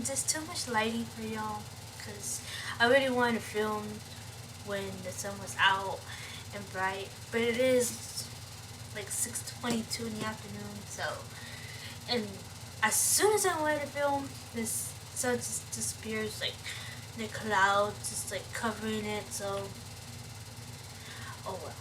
there's too much lighting for y'all because I really wanted to film when the sun was out and bright, but it is like 6:22 in the afternoon. So, and as soon as I wanted to film, this sun just disappears, like the clouds just like covering it. So, oh well.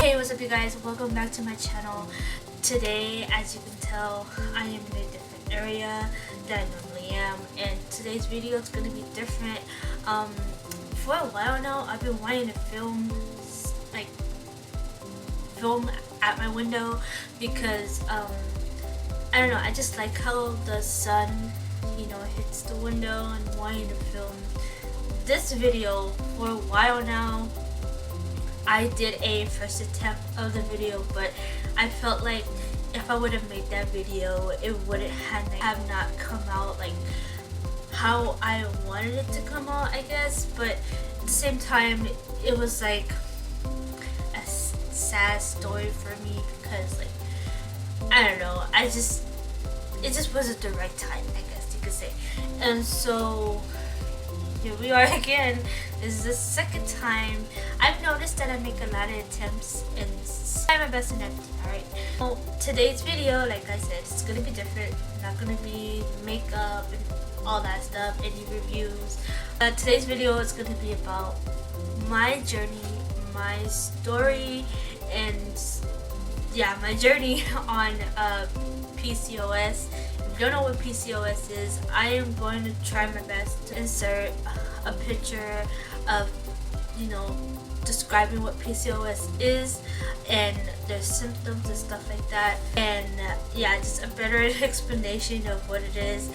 Hey, what's up you guys? Welcome back to my channel. Today, as you can tell, I am in a different area than I normally am, and today's video is going to be different. For a while now, I've been wanting to film at my window because I don't know, I just like how the sun, hits the window, and wanting to film this video for a while now. I did a first attempt of the video, but I felt like if I would have made that video, it wouldn't have not come out like how I wanted it to come out, I guess. But at the same time, it was like a sad story for me because, like, I don't know, it just wasn't the right time, I guess you could say. And so here we are again. This is the second time. I've noticed that I make a lot of attempts and try my best in everything, alright? Well, today's video, like I said, it's gonna be different. Not gonna be makeup and all that stuff, any reviews. Today's video is gonna be about my journey, my story, and yeah, my journey on PCOS. If you don't know what PCOS is, I am going to try my best to insert a picture of, describing what PCOS is and their symptoms and stuff like that, and yeah, just a better explanation of what it is.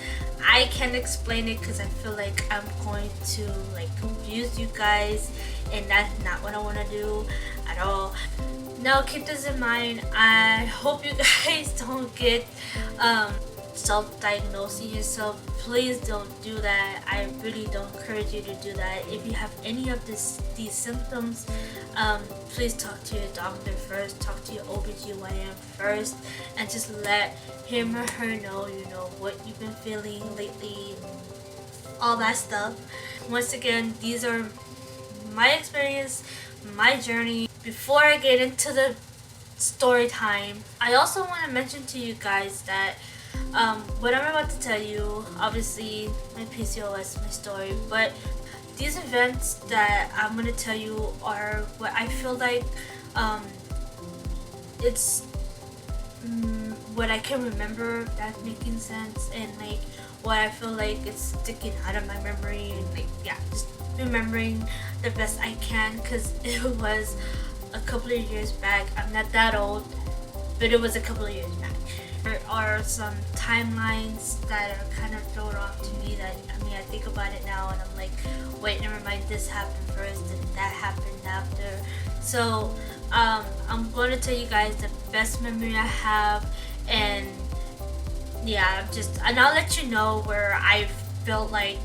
I can't explain it because I feel like I'm going to confuse you guys, and that's not what I want to do at all. Now keep this in mind. I hope you guys don't get self-diagnosing yourself. Please don't do that. I really don't encourage you to do that. If you have any of these symptoms, please talk to your doctor first. Talk to your OBGYN first, and just let him or her know, what you've been feeling lately, all that stuff. Once again, these are my experience, my journey. Before I get into the story time, I also want to mention to you guys that what I'm about to tell you, obviously my PCOS, my story, but these events that I'm going to tell you are what I feel like it's what I can remember, if that's making sense, and like what I feel like it's sticking out of my memory, and just remembering the best I can, because it was a couple of years back. I'm not that old, but it was a couple of years back. There are some timelines that are kind of thrown off to me that, I think about it now and I'm like, wait, never mind, this happened first and that happened after. So I'm going to tell you guys the best memory I have, and yeah, and I'll let you know where I felt like,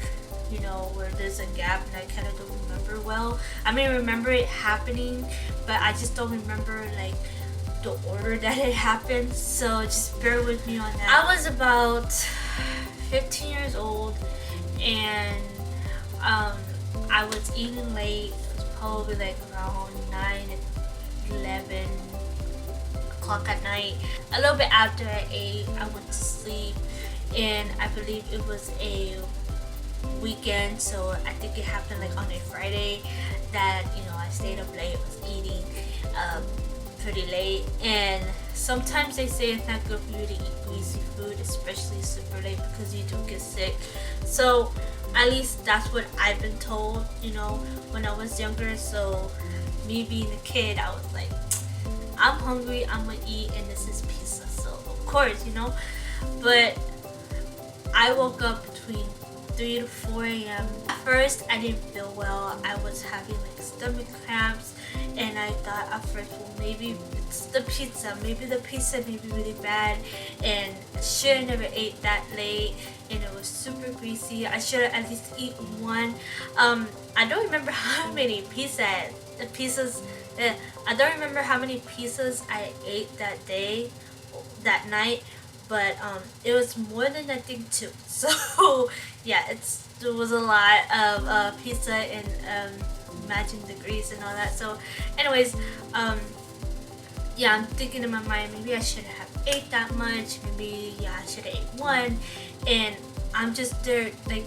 where there's a gap and I kind of don't remember well. Remember it happening, but I just don't remember the order that it happened, so just bear with me on that. I was about 15 years old, and I was eating late. It was probably around 9, 11 o'clock at night. A little bit after I ate, I went to sleep, and I believe it was a weekend, so I think it happened on a Friday that I stayed up late, was eating pretty late. And sometimes they say it's not good for you to eat greasy food, especially super late, because you do get sick. So at least that's what I've been told, when I was younger. So me being a kid, I was like, I'm hungry, I'm gonna eat, and this is pizza, so of course, but I woke up between 3 to 4 a.m. At first, I didn't feel well. I was having stomach cramps, and I thought at first, well, maybe it's the pizza. Maybe the pizza may be really bad, and I should have never ate that late, and it was super greasy. I should have at least eaten one. I don't remember how many pizzas I don't remember how many pizzas I ate that day, that night, but it was more than I think two. So yeah, it was a lot of pizza and matching the grease and all that. So, anyways, yeah, I'm thinking in my mind, maybe I shouldn't have ate that much. Maybe yeah, I should have ate one, and I'm just there like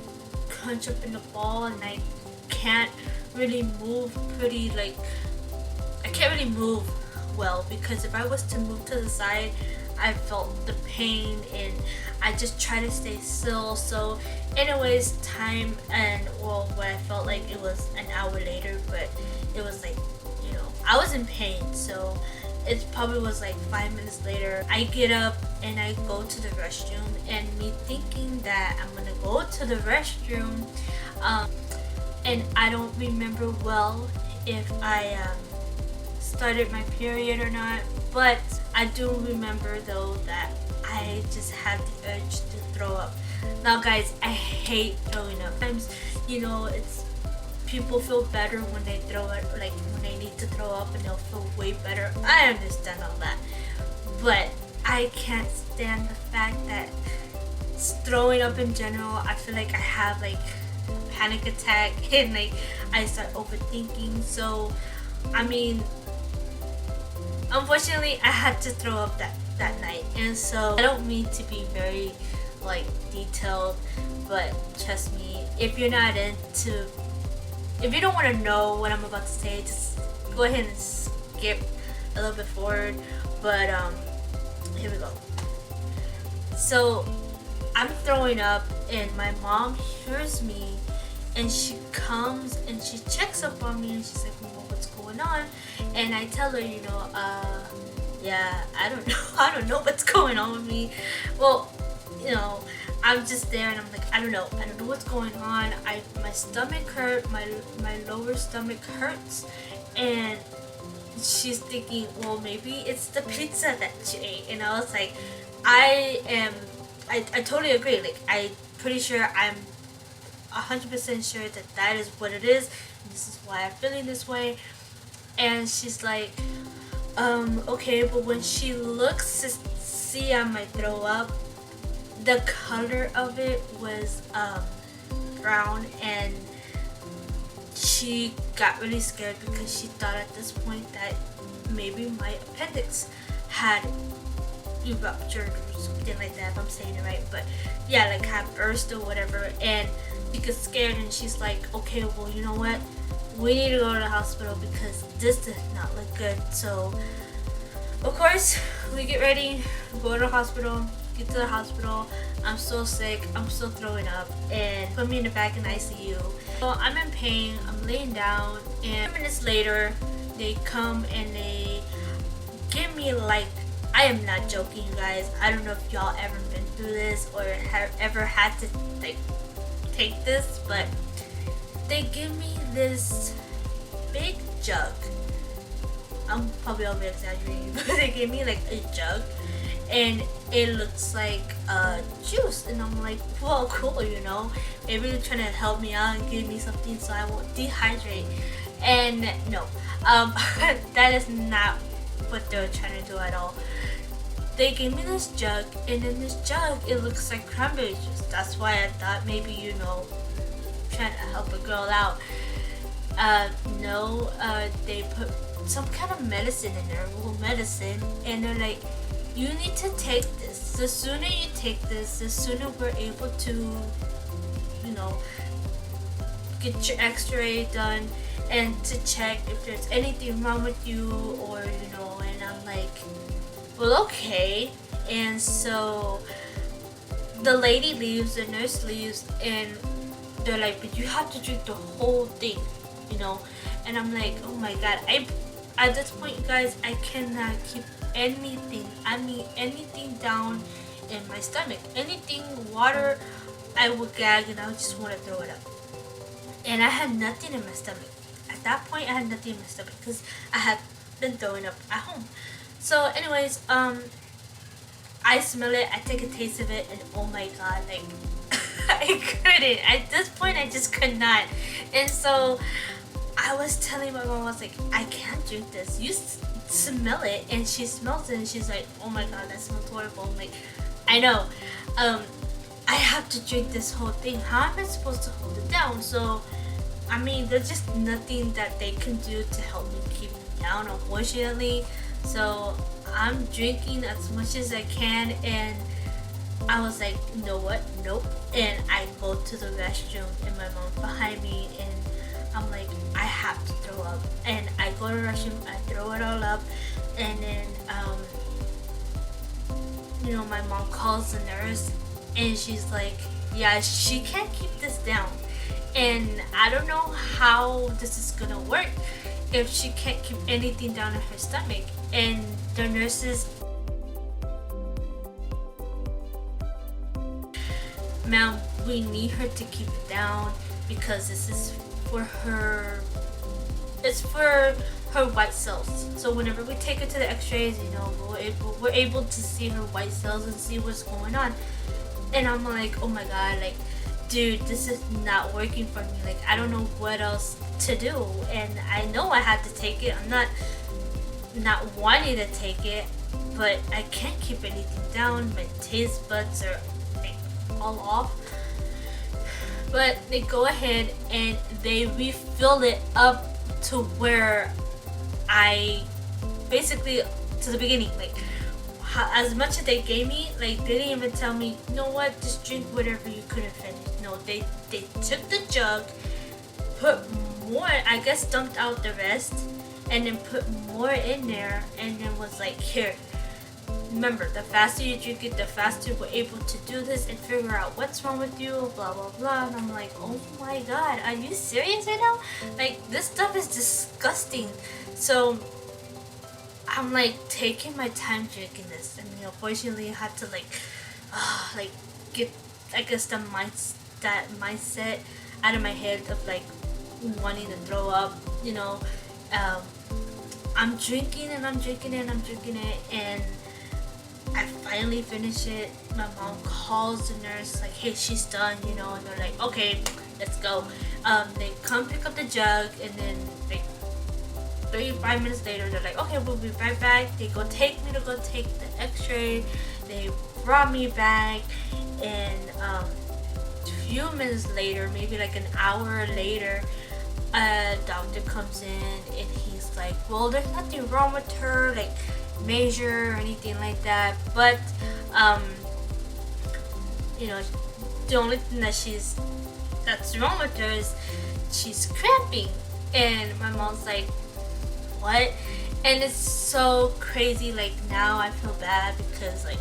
crunch up in the ball, and I can't really move pretty like I can't really move well, because if I was to move to the side, I felt the pain and I just try to stay still. So anyways, time, and well, what I felt like it was an hour later, but it was like, I was in pain. So it probably was like 5 minutes later, I get up and I go to the restroom, and me thinking that I'm gonna go to the restroom, and I don't remember well if I started my period or not, but I do remember though that I just had the urge to throw up. Now guys, I hate throwing up. Sometimes, it's people feel better when they throw it, like when they need to throw up, and they'll feel way better. I understand all that, but I can't stand the fact that throwing up in general, I feel like I have like panic attack and like I start overthinking. So I mean, unfortunately I had to throw up that night, and so I don't mean to be very like detailed, but trust me, if you don't want to know what I'm about to say, just go ahead and skip a little bit forward. But here we go. So I'm throwing up, and my mom hears me, and she comes and she checks up on me, and she's like, well, what's going on? And I tell her, yeah, I don't know, I don't know what's going on with me. Well, I'm just there, and I'm like, I don't know what's going on. My stomach hurt, my lower stomach hurts, and she's thinking, well, maybe it's the pizza that you ate. And I was like, I totally agree. Like, I'm pretty sure, I'm 100% sure that is what it is. And this is why I'm feeling this way. And she's like, okay, but when she looks to see I might throw up, the color of it was brown, and she got really scared because she thought at this point that maybe my appendix had ruptured or something like that, if I'm saying it right. But yeah, like had burst or whatever, and she gets scared, and she's like, okay, well, you know what, we need to go to the hospital because this does not look good. So of course we get ready, go to the hospital. Get to the hospital. I'm so sick, I'm still throwing up, and put me in the back in ICU. So I'm in pain, I'm laying down, and 10 minutes later they come and they give me, like, I am not joking, you guys, I don't know if y'all ever been through this or have ever had to like take this, but they give me this big jug. I'm probably over exaggerating, but they gave me like a jug, and it looks like juice, and I'm like, well, cool, maybe they're trying to help me out and give me something so I won't dehydrate. And no, that is not what they're trying to do at all. They gave me this jug, and in this jug it looks like cranberry juice. That's why I thought maybe, trying to help a girl out. No, they put some kind of medicine in there, herbal medicine, and they're like, you need to take this. The sooner you take this, the sooner we're able to, get your x-ray done and to check if there's anything wrong with you, or, and I'm like, well, okay. And so the lady leaves, the nurse leaves, and they're like, but you have to drink the whole thing, and I'm like, oh my god, at this point, you guys, I cannot keep anything down in my stomach. Anything, water, I would gag and I would just want to throw it up. And I had nothing in my stomach. At that point, I had nothing in my stomach because I had been throwing up at home. So anyways, I smell it, I take a taste of it, and oh my god, like, I couldn't. At this point, I just could not. And so I was telling my mom, I was like, I can't drink this. You smell it, and she smells it, and she's like, oh my god, that smells horrible. I'm like, I know. I have to drink this whole thing. How am I supposed to hold it down? So, I mean, there's just nothing that they can do to help me keep it down, unfortunately. So, I'm drinking as much as I can, and I was like, you know what? Nope. And I go to the restroom, and my mom's behind me, and I'm like, I have to throw up. And I go to the restroom, I throw it all up, and then, my mom calls the nurse, and she's like, yeah, she can't keep this down. And I don't know how this is gonna work if she can't keep anything down in her stomach. And the nurses, ma'am, we need her to keep it down because this is for her, it's for her white cells. So whenever we take her to the x-rays, we're able to see her white cells and see what's going on. And I'm like, oh my god, like, dude, this is not working for me. Like, I don't know what else to do. And I know I had to take it. I'm not wanting to take it, but I can't keep anything down. My taste buds are like all off. But they go ahead and they refill it up to where I basically, to the beginning, like, as much as they gave me, like, they didn't even tell me, you know what, just drink whatever you couldn't finish. No, they took the jug, put more, I guess dumped out the rest, and then put more in there, and then was like, here, remember, the faster you drink it, the faster we're able to do this and figure out what's wrong with you, blah blah blah. And I'm like, oh my god, are you serious right now? Like, this stuff is disgusting. So I'm like taking my time drinking this, and unfortunately I had to like get, I guess, that mindset out of my head of like wanting to throw up. I'm drinking and I'm drinking it and I'm drinking it, and I finally finish it. My mom calls the nurse like, hey, she's done, and they're like, okay, let's go. They come pick up the jug, and then like 35 minutes later, they're like, okay, we'll be right back. They go take me to go take the x-ray. They brought me back, and a few minutes later, maybe like an hour later, a doctor comes in, and he's like, well, there's nothing wrong with her, like major or anything like that, but the only thing that's wrong with her is she's cramping. And my mom's like, what? And it's so crazy. Like, now I feel bad because, like,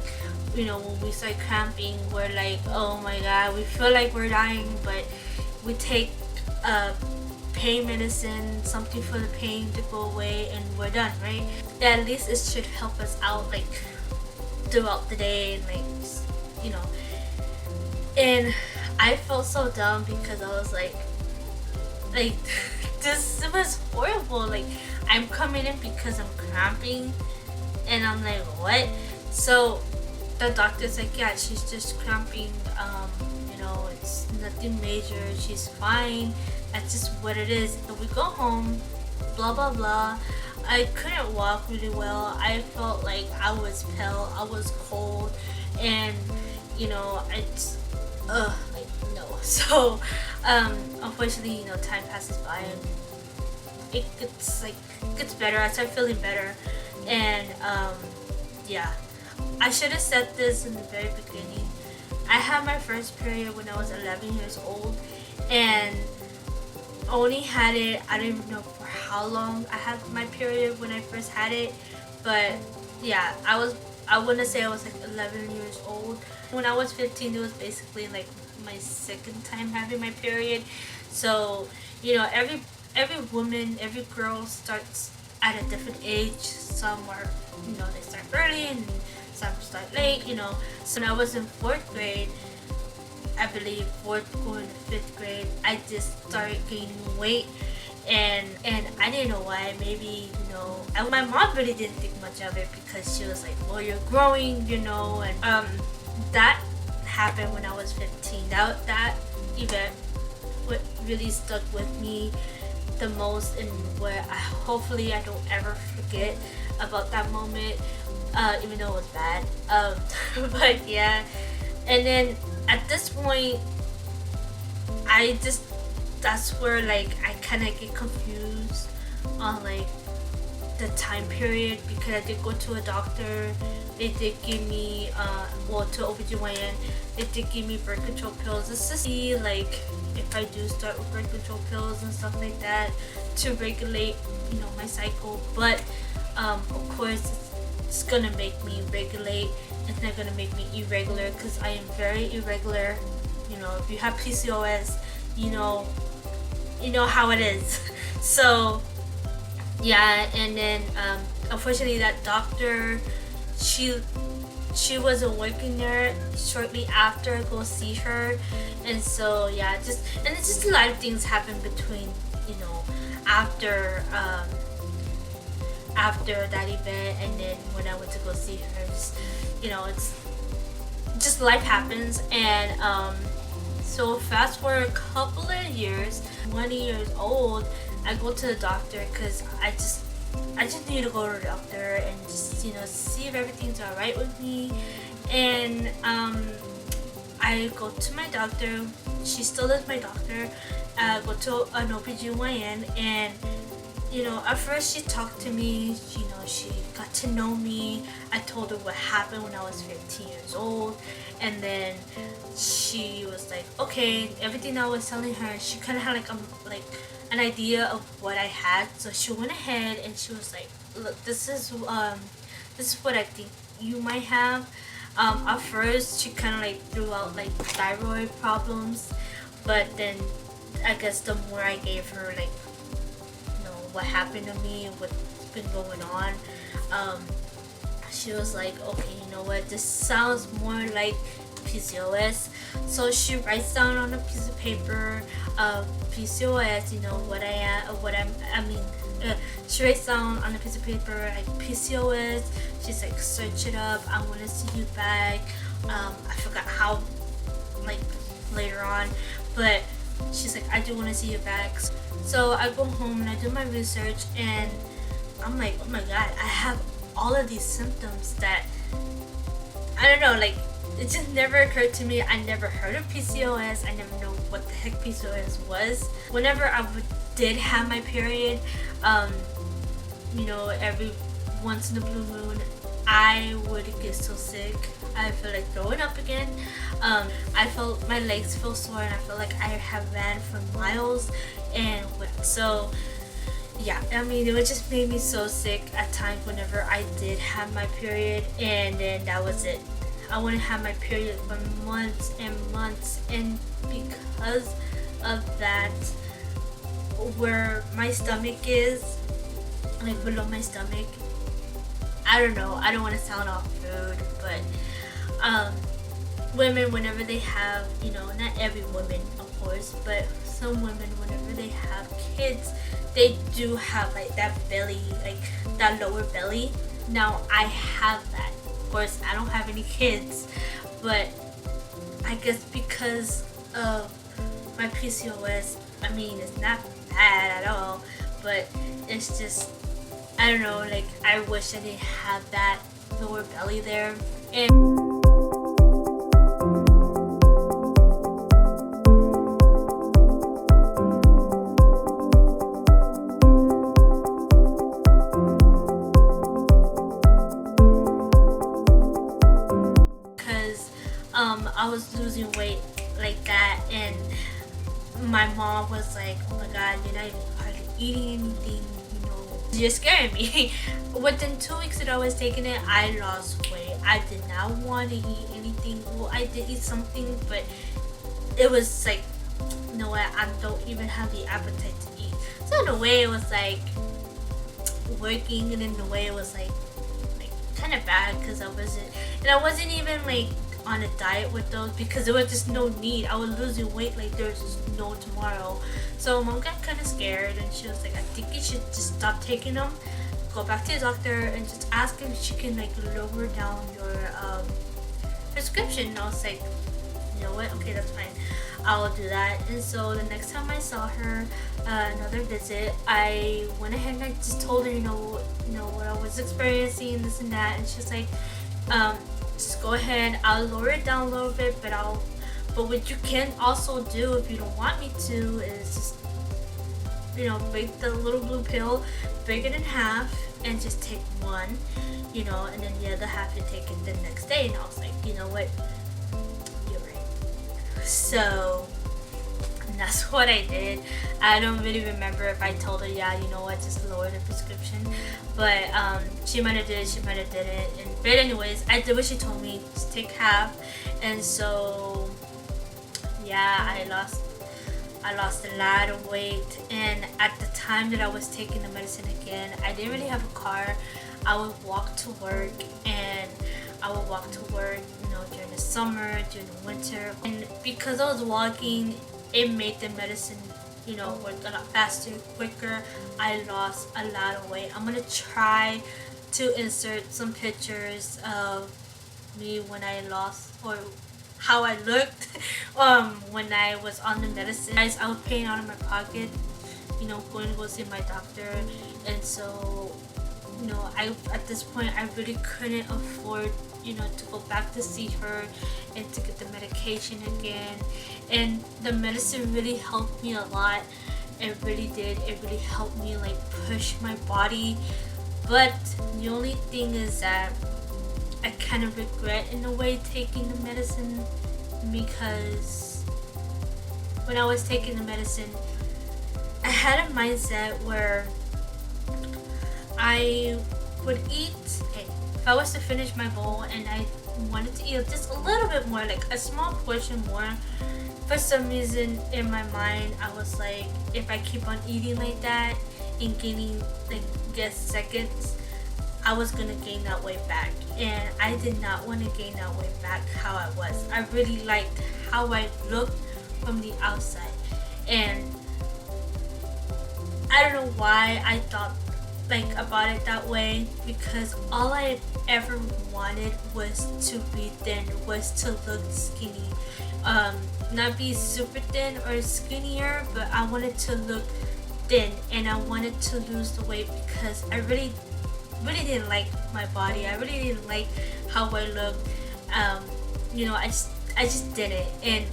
when we start cramping, we're like, oh my god, we feel like we're dying, but we take pain medicine, something for the pain to go away, and we're done, right? At least it should help us out, like, throughout the day, and like, and I felt so dumb because I was like this was horrible. Like, I'm coming in because I'm cramping, and I'm like, what? So the doctor's like, yeah, she's just cramping, it's nothing major, she's fine, that's just what it is. And we go home, blah blah blah. I couldn't walk really well. I felt like I was pale, I was cold, and I just no. So unfortunately, time passes by, and it gets better. I start feeling better, and yeah, I should have said this in the very beginning. I had my first period when I was 11 years old, and only had it, I don't even know for how long I had my period when I first had it, but yeah, I wouldn't say I was like 11 years old. When I was 15, it was basically like my second time having my period. So every woman, every girl starts at a different age. Some are, they start early, and some start late, So when I was in 4th grade, I believe 4th going to 5th grade, I just started gaining weight, and I didn't know why. Maybe, and my mom really didn't think much of it because she was like, well, you're growing, and that happened when I was 15. That event what really stuck with me, the most, and where hopefully I don't ever forget about that moment, even though it was bad. But yeah, and then at this point, I just that's where like I kind of get confused on like the time period, because I did go to a doctor. They did give me well, to OBGYN, they did give me birth control pills just to see like if I do start with birth control pills and stuff like that to regulate, you know, my cycle. But of course it's gonna make me regulate. It's not gonna make me irregular, because I am very irregular. You know, if you have PCOS, you know how it is. So yeah, and then unfortunately that doctor, she wasn't working there shortly after I go see her. And so yeah, and it's just a lot of things happen between, you know, after that event, and then when I went to go see her. Just, you know, it's just life happens. And so fast forward a couple of years, 20 years old, I go to the doctor because I just need to go to the doctor and just, you know, see if everything's alright with me. And I go to my doctor. She still is my doctor. I go to an OBGYN, and you know, at first she talked to me, you know, she got to know me. I told her what happened when I was 15 years old, and then she was like, okay, everything I was telling her, she kind of had like an idea of what I had. So she went ahead and she was like, look, this is what I think you might have. At first she kind of like threw out like thyroid problems, but then I guess the more I gave her like, you know, what happened to me, what's been going on, she was like, okay, you know what, this sounds more like PCOS. So she writes down on a piece of paper, PCOS, you know, what she writes down on a piece of paper like PCOS. She's like, search it up, I want to see you back. I forgot how, like later on, but she's like, I do want to see you back. So I go home and I do my research, and I'm like, oh my god, I have all of these symptoms that I don't know, like it just never occurred to me. I never heard of PCOS. I never know what the heck PCOS was. Whenever I did have my period, you know, every once in a blue moon, I would get so sick. I feel like throwing up again. I felt my legs feel sore, and I felt like I have ran for miles. And so yeah, I mean, it would just made me so sick at times whenever I did have my period, and then that was it. I wouldn't have my period for months and months, and because of that, where my stomach is, like below my stomach, I don't know, I don't want to sound all rude, but women, whenever they have, you know, not every woman of course, but some women, whenever they have kids, they do have like that belly, like that lower belly. Now I have that. Of course, I don't have any kids, but I guess because of my PCOS, I mean, it's not bad at all, but it's just, I don't know, like I wish I didn't have that lower belly there. And I was losing weight like that, and my mom was like, oh my god, you're not even hardly eating anything, you know, you're scaring me. Within 2 weeks that I was taking it, I lost weight. I did not want to eat anything. Well, I did eat something, but it was like, you know what, I don't even have the appetite to eat. So in a way it was like working, and in a way it was like kind of bad, because I wasn't even like on a diet with those, because there was just no need. I was losing weight like there was just no tomorrow. So mom got kind of scared, and she was like, I think you should just stop taking them, go back to the doctor and just ask if she can like lower down your prescription. And I was like, you know what, okay, that's fine. I'll do that. And so the next time I saw her, another visit, I went ahead and I just told her, what I was experiencing, this and that, and she's like, just go ahead, I'll lower it down a little bit, but what you can also do if you don't want me to is just, break the little blue pill, break it in half, and just take one, and then the other half you take it the next day. And I was like, you know what, you're right. So that's what I did. I don't really remember if I told her, yeah, you know what, just lower the prescription. But she might have did it, she might have didn't. But anyways, I did what she told me, just take half. And so yeah, I lost a lot of weight. And at the time that I was taking the medicine again, I didn't really have a car. I would walk to work, and during the summer, during the winter. And because I was walking, it made the medicine, work a lot faster, quicker. I lost a lot of weight. I'm gonna try to insert some pictures of me when I lost, or how I looked when I was on the medicine. I was paying out of my pocket, going to go see my doctor. And so, at this point I really couldn't afford, to go back to see her and to get the medication again. And the medicine really helped me a lot. It really did. It really helped me like push my body. But the only thing is that I kind of regret in a way taking the medicine, because when I was taking the medicine, I had a mindset where I would eat, if I was to finish my bowl and I wanted to eat just a little bit more, like a small portion more, for some reason in my mind I was like, if I keep on eating like that and gaining seconds, I was gonna gain that weight back. And I did not want to gain that weight back how I was. I really liked how I looked from the outside. And I don't know why I thought about it that way, because all I ever wanted was to be thin, was to look skinny. Not be super thin or skinnier, but I wanted to look thin, and I wanted to lose the weight because I really didn't like my body. I really didn't like how I looked. I just didn't. And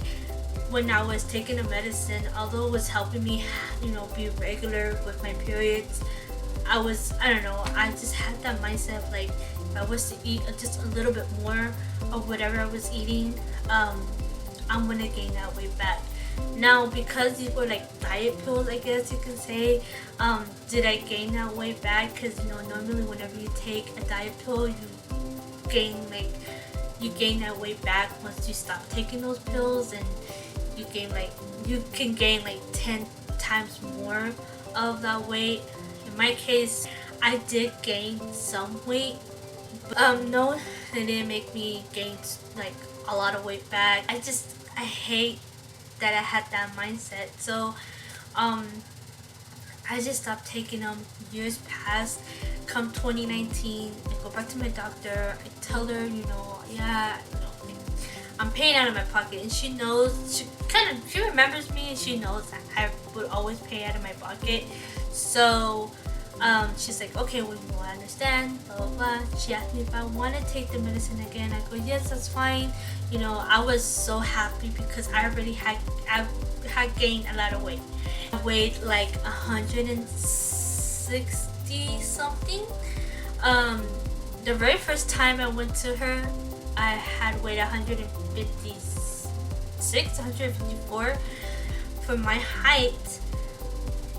when I was taking the medicine, although it was helping me, be regular with my periods, I just had that mindset of like, if I was to eat just a little bit more of whatever I was eating, I'm gonna gain that weight back. Now, because these were like diet pills, I guess you can say, did I gain that weight back? Because normally whenever you take a diet pill, you gain that weight back once you stop taking those pills, and you can gain 10 times more of that weight. In my case, I did gain some weight, but no, it didn't make me gain a lot of weight back. I hate that I had that mindset. So I just stopped taking them. Years passed. Come 2019, I go back to my doctor. I tell her, I'm paying out of my pocket, and she knows. She remembers me, and she knows that I would always pay out of my pocket. So she's like, okay, well, I understand, blah blah blah. She asked me if I want to take the medicine again. I go, yes, that's fine. I was so happy because I already had gained a lot of weight. I weighed like 160 something. The very first time I went to her, I had weighed 156, 154. For my height,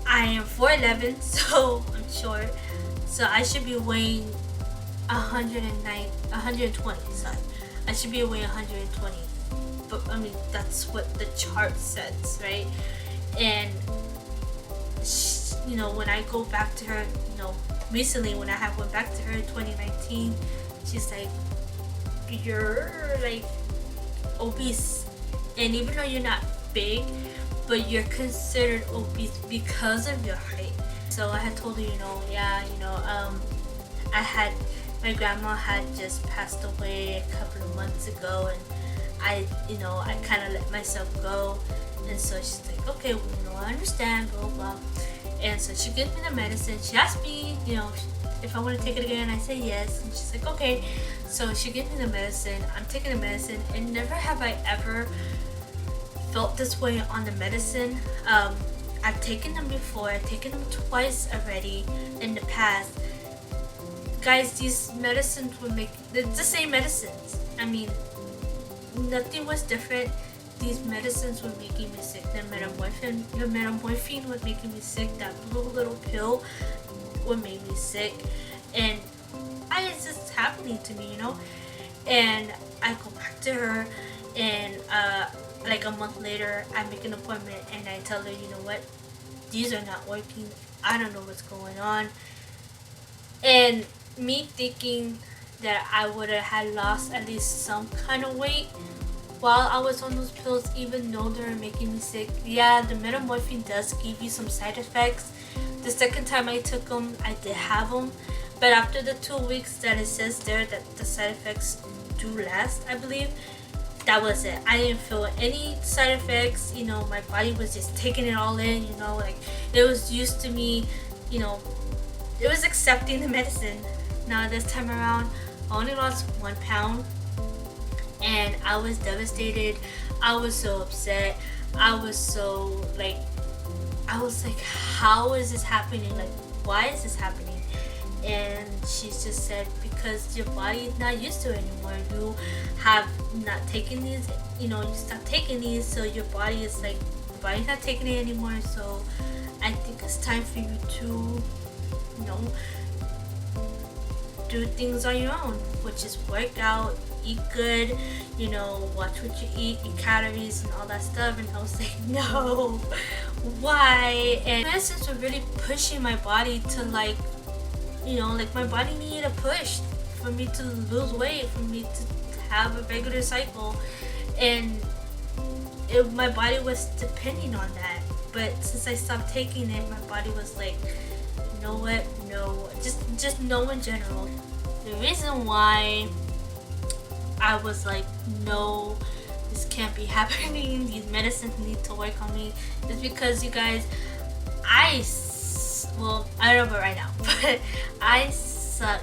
I am 4'11", so I'm short. So I should be weighing 120. Sorry, I should be weighing 120. But that's what the chart says, right? And when I go back to her, recently when I went back to her in 2019, she's like, you're like obese, and even though you're not big, but you're considered obese because of your height. So I had told her, my grandma had just passed away a couple of months ago, and I kind of let myself go. And so she's like, okay, well, I understand, blah blah. And so she gives me the medicine. She asked me, if I want to take it again. I say yes, and she's like, okay. So she gives me the medicine. I'm taking the medicine, and never have I ever felt this way on the medicine. I've taken them before. I've taken them twice already in the past. Guys, these medicines would make it's the same medicines. I mean, nothing was different. These medicines were making me sick. The metamorphine was making me sick. That blue little pill would make me sick, and it's just happening to me, And I go back to her, and like a month later, I make an appointment, and I tell her, you know what, these are not working. I don't know what's going on. And me thinking that I would have had lost at least some kind of weight while I was on those pills, even though they were making me sick. Yeah, the metamorphine does give you some side effects. The second time I took them, I did have them, but after the 2 weeks that it says there that the side effects do last, I believe, that was it. I didn't feel any side effects. My body was just taking it all in. Like it was used to me. It was accepting the medicine. Now this time around, I only lost 1 pound, and I was devastated. I was so upset. I was like, how is this happening? Like, why is this happening? And she just said, because your body is not used to it anymore. You have not taken these, you stop taking these, so your body is like, your body's not taking it anymore. So I think it's time for you to, do things on your own, which is work out, eat good, watch what you eat calories and all that stuff. And I was like, no, why? And medicines were really pushing my body to like my body needed a push for me to lose weight, for me to have a regular cycle, and my body was depending on that. But since I stopped taking it, my body was like, you know what, no, just no in general. The reason why I was like, no, this can't be happening, these medicines need to work on me, is because, you guys, I don't know about right now, but I suck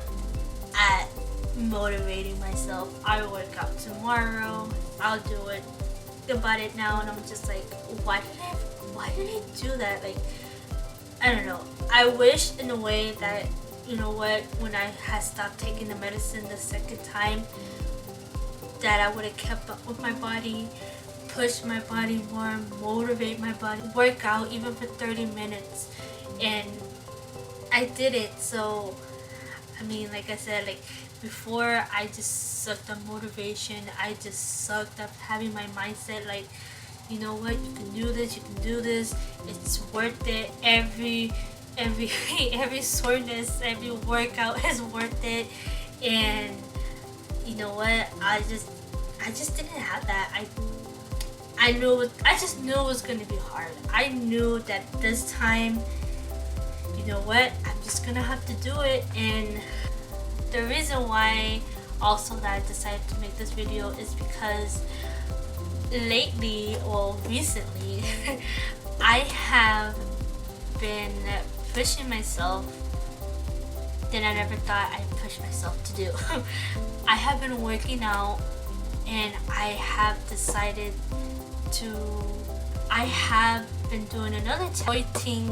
at motivating myself. I work out tomorrow, I'll do it about it now, and I'm just like, why did I do that? Like, I don't know. I wish in a way that, when I had stopped taking the medicine the second time, that I would have kept up with my body, push my body more, motivate my body, work out even for 30 minutes. And I did it. So I mean, like I said, like before, I just sucked up motivation. I just sucked up having my mindset like, you know what, you can do this, it's worth it. Every every soreness, every workout is worth it. And you know what, I just didn't have that. I just knew it was gonna be hard. I knew that this time, you know what, I'm just gonna have to do it. And the reason why also that I decided to make this video is because recently I have been pushing myself than I never thought I'd push myself to do. I have been working out, and I have decided I have been doing another 14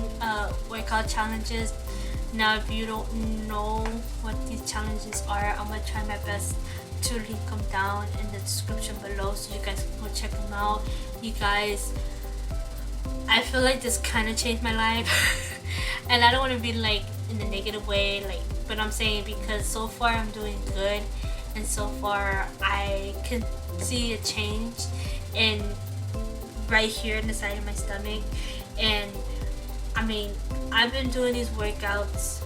workout challenges. Now, if you don't know what these challenges are, I'm gonna try my best to link them down in the description below so you guys can go check them out. You guys, I feel like this kind of changed my life. And I don't want to be like in the negative way, like, but I'm saying because so far I'm doing good, and so far I can see a change in right here in the side of my stomach. And I mean, I've been doing these workouts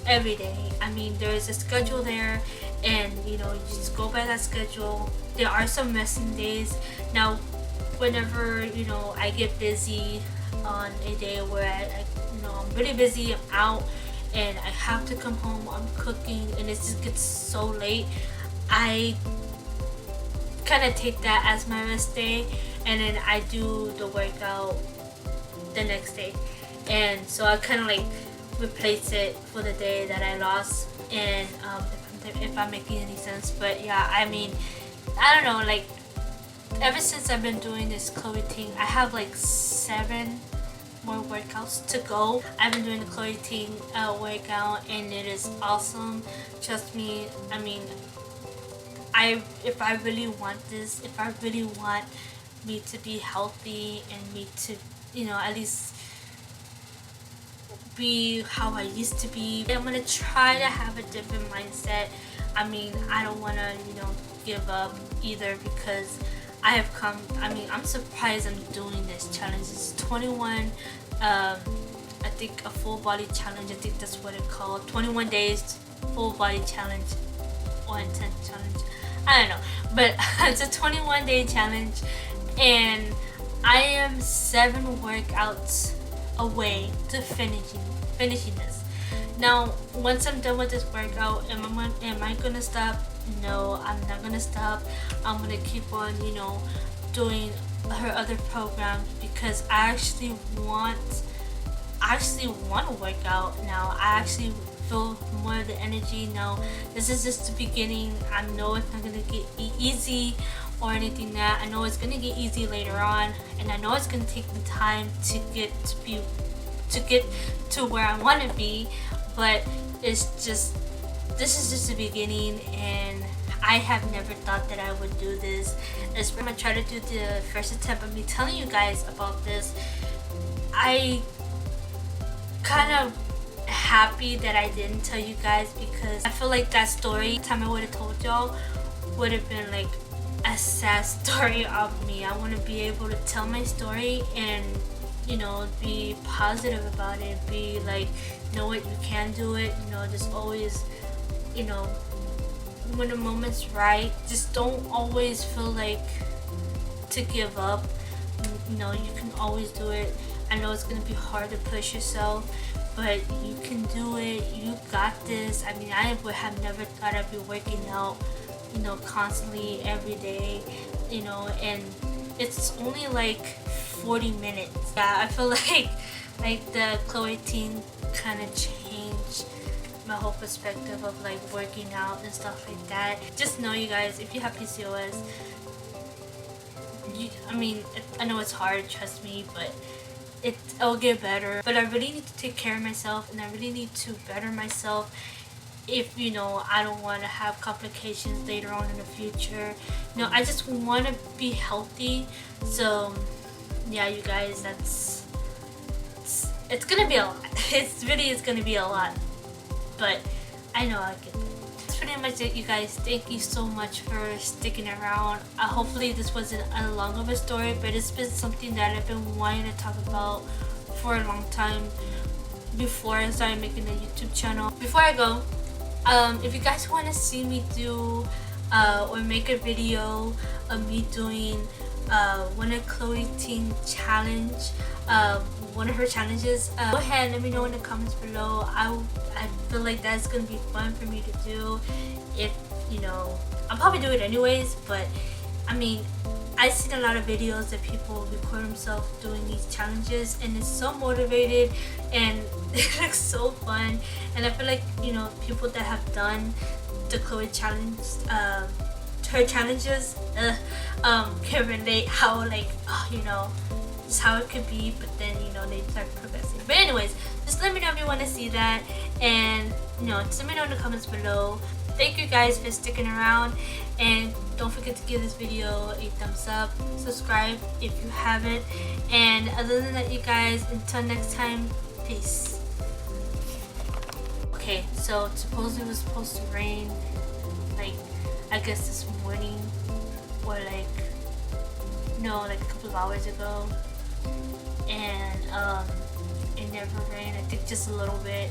every day. I mean, there is a schedule there, and you just go by that schedule. There are some resting days. Now, whenever I get busy on a day where I'm really busy, I'm out, and I have to come home, I'm cooking, and it just gets so late, I kind of take that as my rest day, and then I do the workout the next day. And so I kind of like replace it for the day that I lost. And if I'm making any sense. But yeah, I mean, I don't know, like ever since I've been doing this Chloe thing, I have like 7 more workouts to go. I've been doing the Chloe Ting workout, and it is awesome. Trust me. I mean, if I really want this, if I really want me to be healthy and me to, you know, at least be how I used to be, I'm gonna try to have a different mindset. I mean, I don't want to, you know, give up either, because I have come, I mean, I'm surprised I'm doing this challenge. It's 21, I think a full body challenge, I think that's what it's called. 21 days full body challenge or intense challenge. I don't know, but it's a 21-day challenge, and I am 7 workouts away to finishing this. Now, once I'm done with this workout, am I gonna stop? No, I'm not gonna stop. I'm gonna keep on, you know, doing her other programs, because I actually want to work out now. I actually feel more of the energy now. This is just the beginning. I know it's not gonna get easy or anything. That I know it's gonna get easy later on, and I know it's gonna take the time to get to where I want to be. But it's just, this is just the beginning, and I have never thought that I would do this. I'm gonna try to do the first attempt of me telling you guys about this. I kind of happy that I didn't tell you guys, because I feel like that story, the time I would have told y'all, would have been like a sad story of me. I want to be able to tell my story and, you know, be positive about it, be like, you know what, you can do it, you know, just always, you know, when the moment's right, just don't always feel like to give up. You know, you can always do it. I know it's gonna be hard to push yourself, but you can do it. You got this. I mean, I would have never thought I'd be working out, you know, constantly every day, you know, and it's only like 40 minutes. Yeah, I feel like the Chloe Ting kind of changed my whole perspective of like working out and stuff like that. Just know, you guys, if you have PCOS, I mean, I know it's hard, trust me, but it'll get better. But I really need to take care of myself, and I really need to better myself if, you know, I don't want to have complications later on in the future. You know, I just want to be healthy. So yeah, you guys, it's gonna be a lot. It's really gonna be a lot, but I know I'll get there. That's pretty much it, you guys. Thank you so much for sticking around. Hopefully this wasn't a long of a story, but it's been something that I've been wanting to talk about for a long time before I started making a YouTube channel. Before I go, if you guys want to see me do or make a video of me doing one of Chloe Ting challenge, one of her challenges, go ahead and let me know in the comments below. I feel like that's gonna be fun for me to do. If, you know, I'll probably do it anyways, but I mean, I've seen a lot of videos that people record themselves doing these challenges, and it's so motivated and it looks so fun. And I feel like, you know, people that have done the Chloe challenge, her challenges, can relate how, like, you know, just how it could be, but then, you know, they start progressing. But anyways, just let me know if you want to see that, and, you know, just let me know in the comments below. Thank you guys for sticking around, and don't forget to give this video a thumbs up, subscribe if you haven't, and other than that, you guys, until next time, peace. Okay, so supposedly it was supposed to rain, like, I guess this morning, or like, no, like a couple of hours ago, and it never rained. I think just a little bit,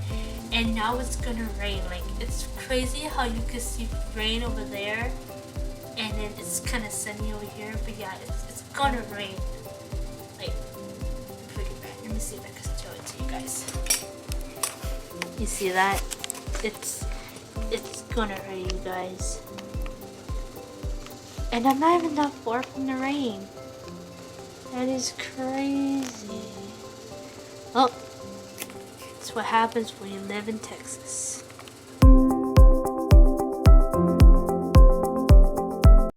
and now it's gonna rain. Like, it's crazy how you can see rain over there, and then it's kind of sunny over here. But yeah, it's gonna rain, like, pretty bad. Let me see if I can show it to you guys. You see that? It's gonna rain, you guys. And I'm not even that far from the rain. That is crazy. Well, that's what happens when you live in Texas.